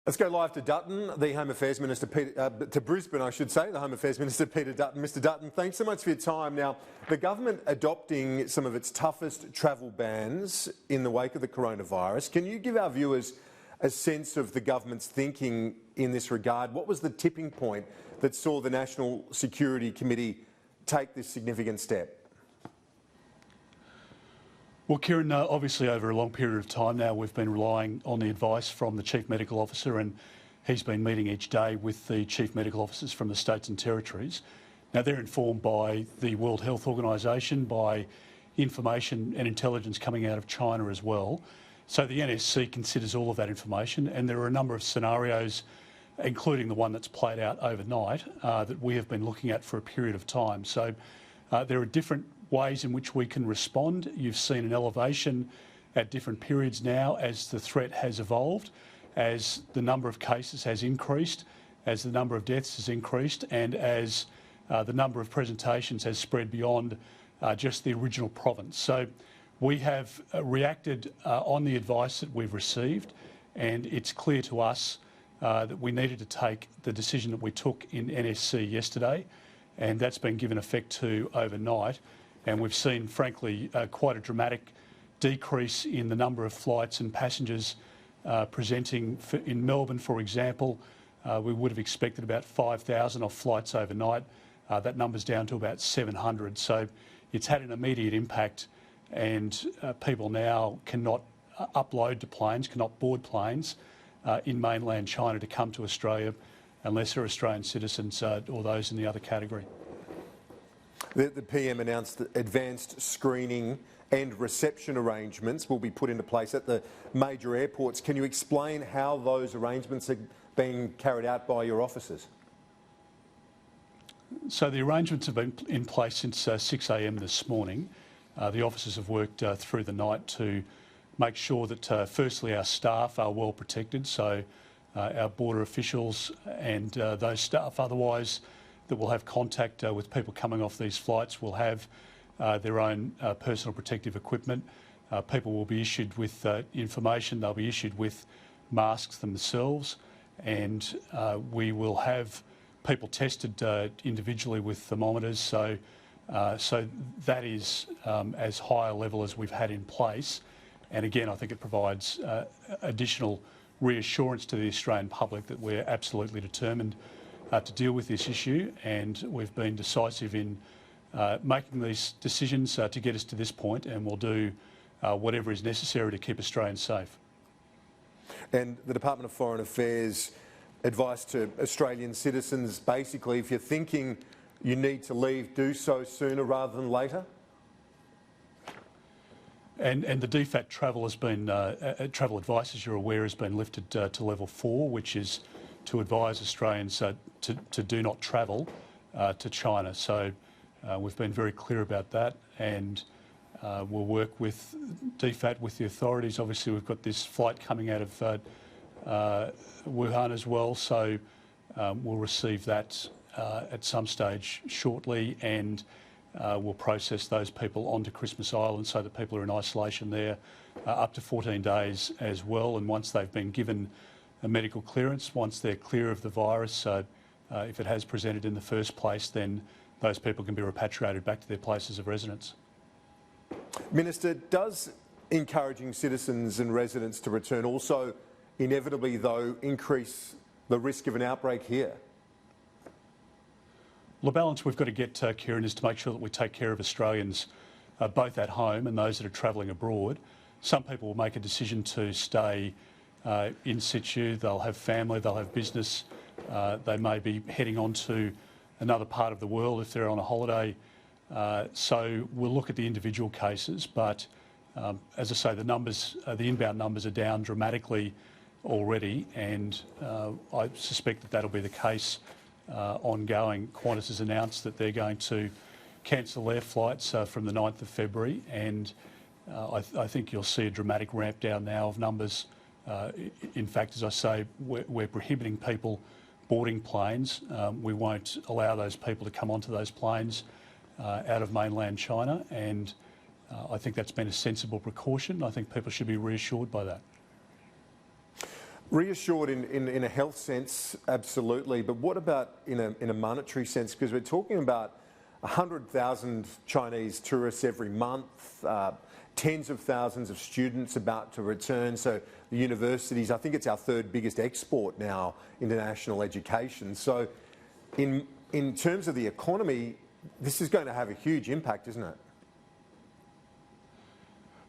Let's go live to Dutton, the Home Affairs Minister, to Brisbane, I should say, the Home Affairs Minister Peter Dutton. Mr Dutton, thanks so much for your time. Now, the government adopting some of its toughest travel bans in the wake of the coronavirus. Can you give our viewers a sense of the government's thinking in this regard? What was the tipping point that saw the National Security Committee take this significant step? Well, Kieran, obviously over a long period of time now we've been relying on the advice from the Chief Medical Officer, and he's been meeting each day with the Chief Medical Officers from the states and territories. Now they're informed by the World Health Organisation, by information and intelligence coming out of China as well. So the NSC considers all of that information, and there are a number of scenarios, including the one that's played out overnight, that we have been looking at for a period of time. So there are different ways in which we can respond. You've seen an elevation at different periods now as the threat has evolved, as the number of cases has increased, as the number of deaths has increased, and as the number of presentations has spread beyond just the original province. So we have reacted on the advice that we've received, and it's clear to us that we needed to take the decision that we took in NSC yesterday, and that's been given effect to overnight. And we've seen, frankly, quite a dramatic decrease in the number of flights and passengers presenting. In Melbourne, for example, we would have expected about 5,000 off flights overnight. That number's down to about 700. So it's had an immediate impact, and people now cannot upload to planes, cannot board planes in mainland China to come to Australia unless they're Australian citizens or those in the other category. The PM announced that advanced screening and reception arrangements will be put into place at the major airports. Can you explain how those arrangements are being carried out by your officers? So the arrangements have been in place since 6 a.m. this morning. The officers have worked through the night to make sure that, firstly, our staff are well protected, so our border officials and those staff otherwise that will have contact with people coming off these flights will have their own personal protective equipment. People will be issued with information, they'll be issued with masks themselves, and we will have people tested individually with thermometers, so that is as high a level as we've had in place. And again, I think it provides additional reassurance to the Australian public that we're absolutely determined to deal with this issue, and we've been decisive in making these decisions to get us to this point, and we'll do whatever is necessary to keep Australians safe. And the Department of Foreign Affairs advice to Australian citizens, basically, if you're thinking you need to leave, do so sooner rather than later? And the DFAT travel has been, travel advice, as you're aware, has been lifted to level 4, which is to advise Australians to do not travel to China. So we've been very clear about that, and we'll work with DFAT, with the authorities. Obviously, we've got this flight coming out of Wuhan as well, so we'll receive that at some stage shortly, and we'll process those people onto Christmas Island so that people are in isolation there up to 14 days as well. And once they've been given a medical clearance, once they're clear of the virus, if it has presented in the first place, then those people can be repatriated back to their places of residence. Minister, does encouraging citizens and residents to return also inevitably, though, increase the risk of an outbreak here? Well, the balance we've got to get, Kieran, is to make sure that we take care of Australians both at home and those that are travelling abroad. Some people will make a decision to stay in situ. They'll have family, they'll have business, they may be heading on to another part of the world if they're on a holiday. So we'll look at the individual cases, but as I say, the numbers, the inbound numbers are down dramatically already, and I suspect that that'll be the case ongoing. Qantas has announced that they're going to cancel their flights from the 9th of February, and I think you'll see a dramatic ramp down now of numbers. In fact, as I say, we're prohibiting people boarding planes. We won't allow those people to come onto those planes out of mainland China, and I think that's been a sensible precaution. I think people should be reassured by that. Reassured in a health sense, absolutely. But what about in a monetary sense? Because we're talking about 100,000 Chinese tourists every month, tens of thousands of students about to return. So the universities, I think it's our third biggest export now, international education. So in terms of the economy, this is going to have a huge impact, isn't it?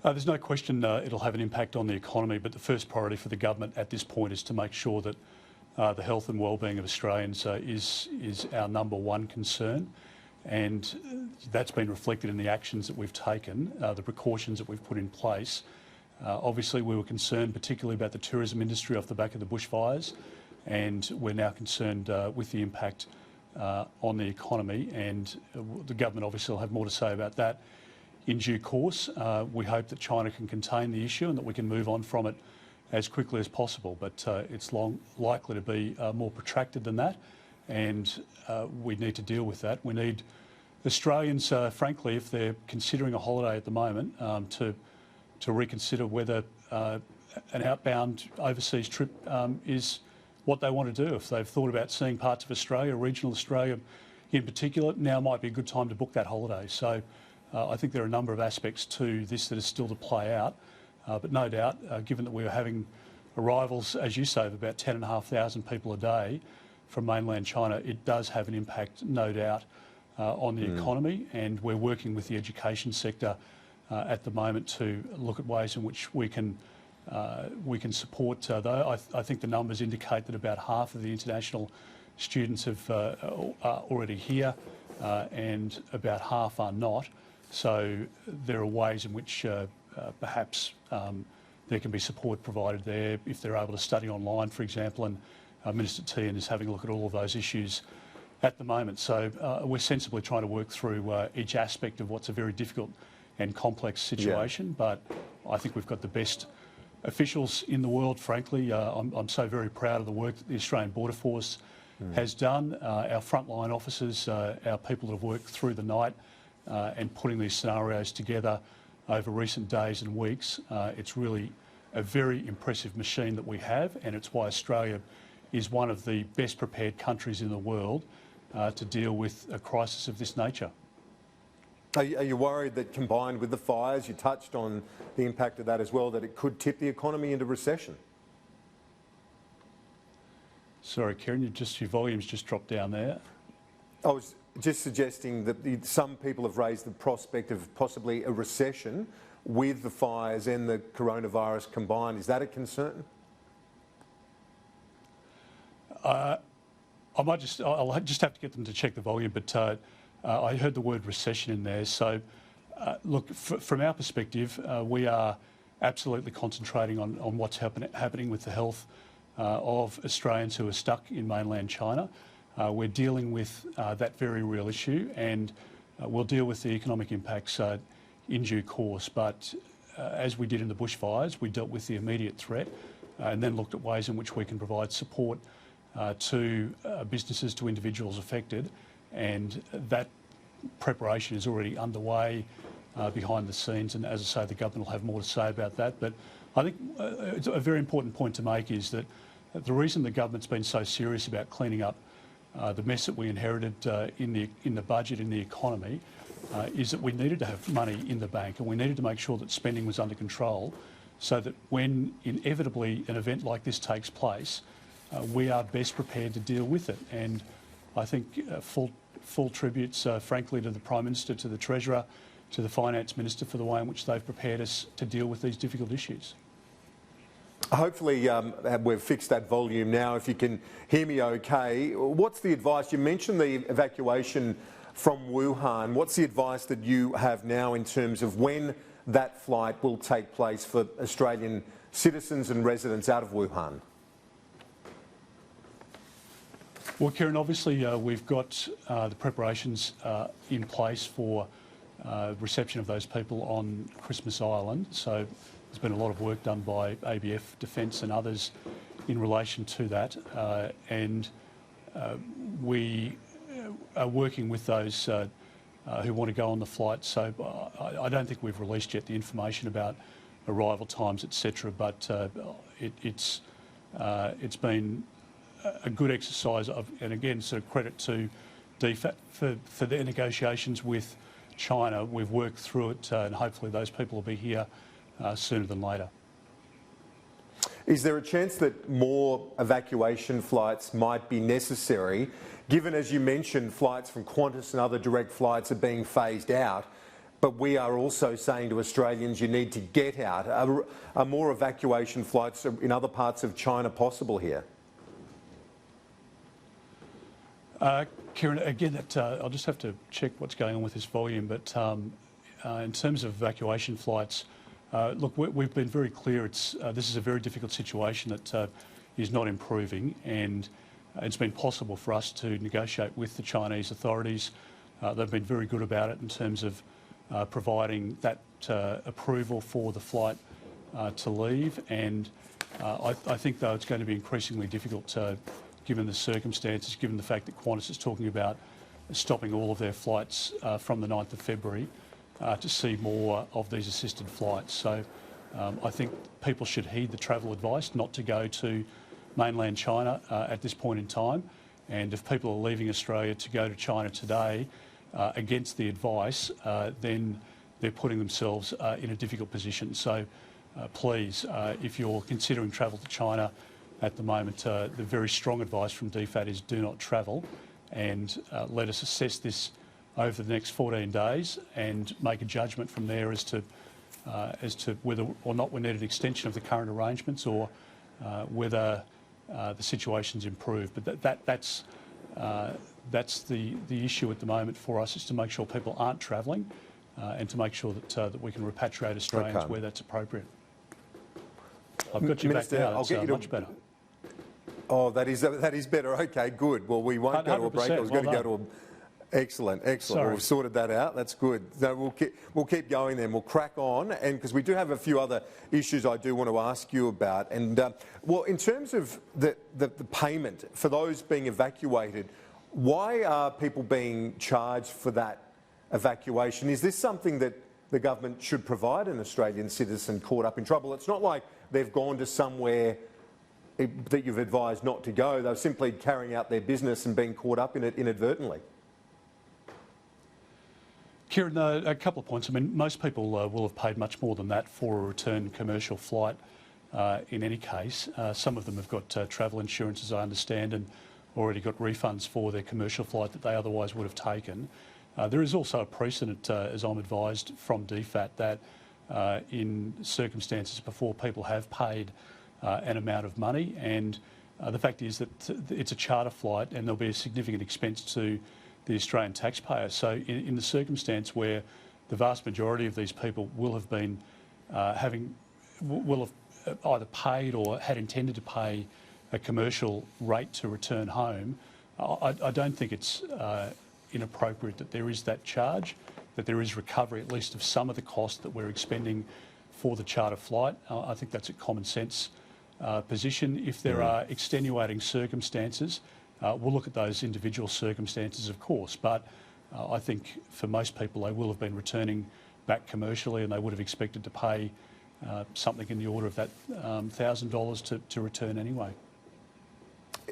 There's no question it'll have an impact on the economy, but the first priority for the government at this point is to make sure that the health and wellbeing of Australians is our number one concern. And that's been reflected in the actions that we've taken, the precautions that we've put in place. Obviously, we were concerned particularly about the tourism industry off the back of the bushfires, and we're now concerned with the impact on the economy, and the government obviously will have more to say about that in due course. We hope that China can contain the issue and that we can move on from it as quickly as possible, but it's likely to be more protracted than that, and we need to deal with that. We need Australians, frankly, if they're considering a holiday at the moment, to reconsider whether an outbound overseas trip is what they want to do. If they've thought about seeing parts of Australia, regional Australia in particular, now might be a good time to book that holiday. So I think there are a number of aspects to this that are still to play out, but no doubt, given that we are having arrivals, as you say, of about 10,500 people a day from mainland China, it does have an impact, no doubt, on the economy, and we're working with the education sector at the moment to look at ways in which we can support. Though I think the numbers indicate that about half of the international students are already here, and about half are not. So there are ways in which perhaps there can be support provided there if they're able to study online, for example, and Minister Tehan is having a look at all of those issues at the moment. So we're sensibly trying to work through each aspect of what's a very difficult and complex situation, but I think we've got the best officials in the world, frankly. I'm so very proud of the work that the Australian Border Force has done. Our frontline officers, our people that have worked through the night and putting these scenarios together over recent days and weeks. It's really a very impressive machine that we have, and it's why Australia is one of the best prepared countries in the world to deal with a crisis of this nature. Are you worried that combined with the fires, you touched on the impact of that as well, that it could tip the economy into recession? Sorry, Kieran, your volume's just dropped down there. I was just suggesting that some people have raised the prospect of possibly a recession with the fires and the coronavirus combined. Is that a concern? I'll just have to get them to check the volume, but I heard the word recession in there. So, look, from our perspective, we are absolutely concentrating on what's happening with the health of Australians who are stuck in mainland China. We're dealing with that very real issue, and we'll deal with the economic impacts in due course. But as we did in the bushfires, we dealt with the immediate threat and then looked at ways in which we can provide support to businesses, to individuals affected, and that preparation is already underway behind the scenes, and as I say, the government will have more to say about that. But I think it's a very important point to make is that the reason the government's been so serious about cleaning up the mess that we inherited in the budget, in the economy, is that we needed to have money in the bank, and we needed to make sure that spending was under control so that when inevitably an event like this takes place, we are best prepared to deal with it. And I think full tributes, frankly, to the Prime Minister, to the Treasurer, to the Finance Minister for the way in which they've prepared us to deal with these difficult issues. Hopefully we've fixed that volume now, if you can hear me okay. What's the advice? You mentioned the evacuation from Wuhan. What's the advice that you have now in terms of when that flight will take place for Australian citizens and residents out of Wuhan? Well, Kieran, obviously we've got the preparations in place for reception of those people on Christmas Island. So there's been a lot of work done by ABF Defence and others in relation to that, and we are working with those who want to go on the flight. So I don't think we've released yet the information about arrival times, etc. But it's it's been a good exercise and again, sort of credit to DFAT for their negotiations with China. We've worked through it and hopefully those people will be here sooner than later. Is there a chance that more evacuation flights might be necessary, given, as you mentioned, flights from Qantas and other direct flights are being phased out, but we are also saying to Australians you need to get out? Are more evacuation flights in other parts of China possible here? Kieran, again, I'll just have to check what's going on with this volume, but in terms of evacuation flights, look, we've been very clear. This is a very difficult situation that is not improving, and it's been possible for us to negotiate with the Chinese authorities. They've been very good about it in terms of providing that approval for the flight to leave, and I think, though, it's going to be increasingly difficult given the circumstances, given the fact that Qantas is talking about stopping all of their flights from the 9th of February to see more of these assisted flights. So I think people should heed the travel advice not to go to mainland China at this point in time. And if people are leaving Australia to go to China today against the advice, then they're putting themselves in a difficult position. So please, if you're considering travel to China at the moment, the very strong advice from DFAT is do not travel, and let us assess this over the next 14 days and make a judgment from there as to whether or not we need an extension of the current arrangements or whether the situation's improved. But that's the issue at the moment for us, is to make sure people aren't travelling and to make sure that we can repatriate Australians where that's appropriate. I've got you Minister, back now. I'll get you to much better. Oh, that is better. Okay, good. Well, we won't go to a break. I was going to go to a... Excellent. Well, we've sorted that out. That's good. No, we'll keep going then. We'll crack on, and because we do have a few other issues I do want to ask you about. And well, in terms of the payment for those being evacuated, why are people being charged for that evacuation? Is this something that the government should provide an Australian citizen caught up in trouble? It's not like they've gone to somewhere that you've advised not to go. They're simply carrying out their business and being caught up in it inadvertently. Kieran, a couple of points. I mean, most people will have paid much more than that for a return commercial flight in any case. Some of them have got travel insurance, as I understand, and already got refunds for their commercial flight that they otherwise would have taken. There is also a precedent, as I'm advised from DFAT, that in circumstances before people have paid an amount of money, and the fact is that it's a charter flight and there'll be a significant expense to the Australian taxpayer. So in the circumstance where the vast majority of these people will have been will have either paid or had intended to pay a commercial rate to return home, I don't think it's inappropriate that there is that charge, that there is recovery at least of some of the cost that we're expending for the charter flight. I think that's a common sense position. If there are extenuating circumstances, we'll look at those individual circumstances, of course, but I think for most people they will have been returning back commercially and they would have expected to pay something in the order of that $1,000 to return anyway.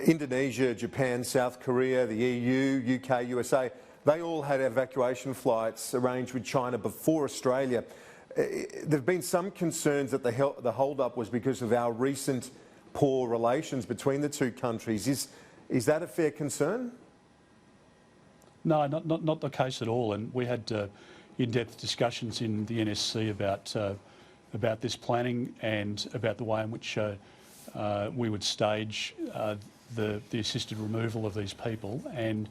Indonesia, Japan, South Korea, the EU, UK, USA, they all had evacuation flights arranged with China before Australia. There have been some concerns that the hold-up was because of our recent poor relations between the two countries. Is that a fair concern? No, not the case at all. And we had in-depth discussions in the NSC about this planning and about the way in which we would stage the assisted removal of these people. And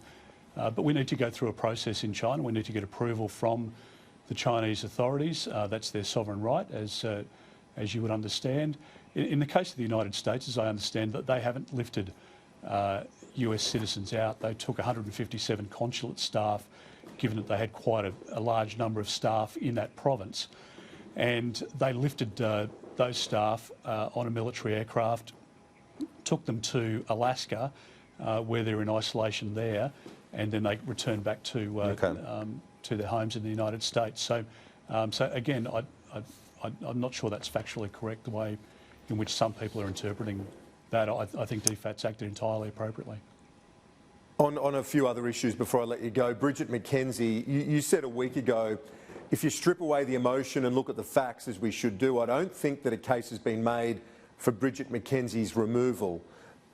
but we need to go through a process in China. We need to get approval from the Chinese authorities. That's their sovereign right, as you would understand. In the case of the United States, as I understand, that they haven't lifted US citizens out. They took 157 consulate staff, given that they had quite a large number of staff in that province. And they lifted those staff on a military aircraft, took them to Alaska, where they're in isolation there, and then they returned back to their homes in the United States. So again, I'm not sure that's factually correct, the way in which some people are interpreting that, I think DFAT's acted entirely appropriately. On a few other issues before I let you go, Bridget McKenzie, you said a week ago, if you strip away the emotion and look at the facts, as we should do, I don't think that a case has been made for Bridget McKenzie's removal.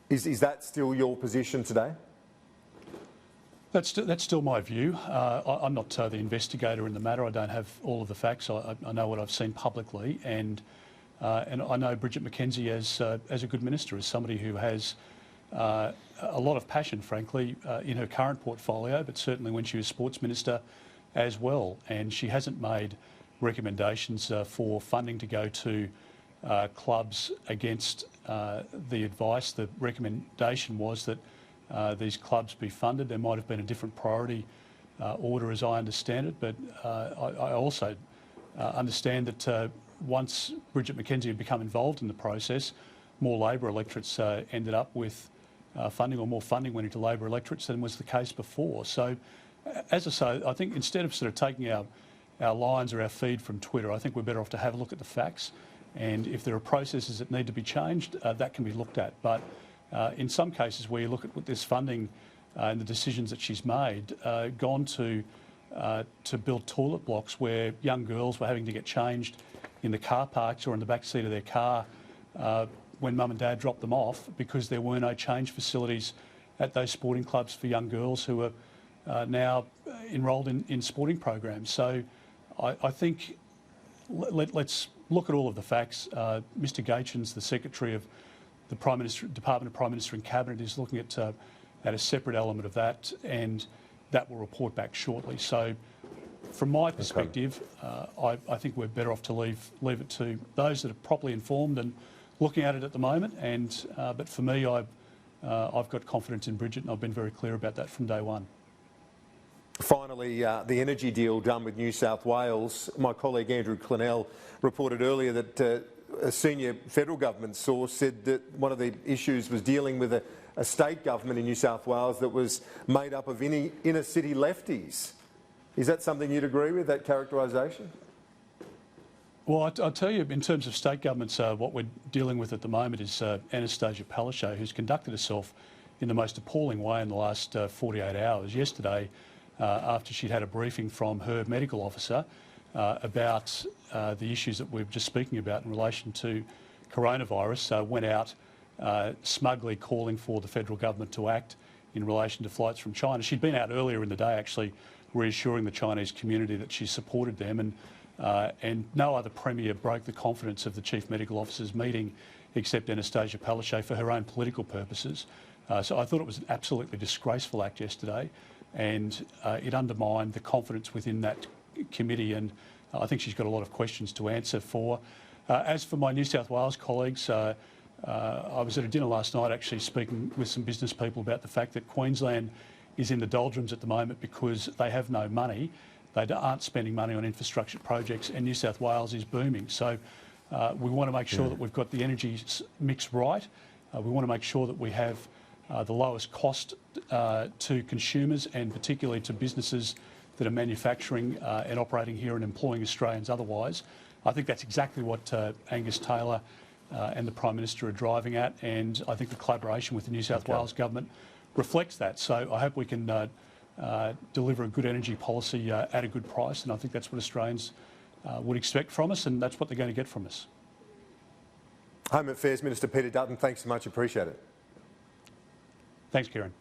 Is that still your position today? That's still my view. I'm not the investigator in the matter. I don't have all of the facts. I know what I've seen publicly, and I know Bridget McKenzie as a good minister, as somebody who has a lot of passion, frankly, in her current portfolio, but certainly when she was sports minister as well. And she hasn't made recommendations for funding to go to clubs against the advice. The recommendation was that these clubs be funded. There might have been a different priority order, as I understand it, but I also understand that once Bridget McKenzie had become involved in the process, more Labor electorates ended up with funding, or more funding went into Labor electorates than was the case before. So, as I say, I think instead of sort of taking our lines or our feed from Twitter, I think we're better off to have a look at the facts, and if there are processes that need to be changed, that can be looked at. But in some cases where you look at this funding and the decisions that she's made, gone to build toilet blocks where young girls were having to get changed in the car parks or in the back seat of their car when mum and dad dropped them off, because there were no change facilities at those sporting clubs for young girls who are now enrolled in sporting programs. So I think let's look at all of the facts. Mr Gaetjens, the Secretary of the Department of Prime Minister and Cabinet, is looking at a separate element of that, and that will report back shortly. So from my perspective, I think we're better off to leave it to those that are properly informed and looking at it at the moment. And but for me, I've got confidence in Bridget, and I've been very clear about that from day one. Finally, the energy deal done with New South Wales. My colleague Andrew Clennell reported earlier that a senior federal government source said that one of the issues was dealing with a state government in New South Wales that was made up of inner city lefties. Is that something you'd agree with, that characterisation? Well, I'll tell you, in terms of state governments, what we're dealing with at the moment is Anastasia Palaszczuk, who's conducted herself in the most appalling way in the last 48 hours. Yesterday, after she'd had a briefing from her medical officer about the issues that we're just speaking about in relation to coronavirus, went out smugly calling for the federal government to act in relation to flights from China. She'd been out earlier in the day actually reassuring the Chinese community that she supported them, and no other premier broke the confidence of the chief medical officer's meeting except Anastasia Palaszczuk for her own political purposes. So I thought it was an absolutely disgraceful act yesterday, and it undermined the confidence within that committee, and I think she's got a lot of questions to answer for. As for my New South Wales colleagues, I was at a dinner last night actually speaking with some business people about the fact that Queensland is in the doldrums at the moment because they have no money. They aren't spending money on infrastructure projects, and New South Wales is booming. So we want to make sure that we've got the energy mix right. We want to make sure that we have the lowest cost to consumers, and particularly to businesses that are manufacturing and operating here and employing Australians otherwise. I think that's exactly what Angus Taylor and the Prime Minister are driving at, and I think the collaboration with the New South Wales government reflects that. So I hope we can deliver a good energy policy at a good price, and I think that's what Australians would expect from us, and that's what they're going to get from us. Home Affairs Minister Peter Dutton, thanks so much, appreciate it. Thanks, Kieran.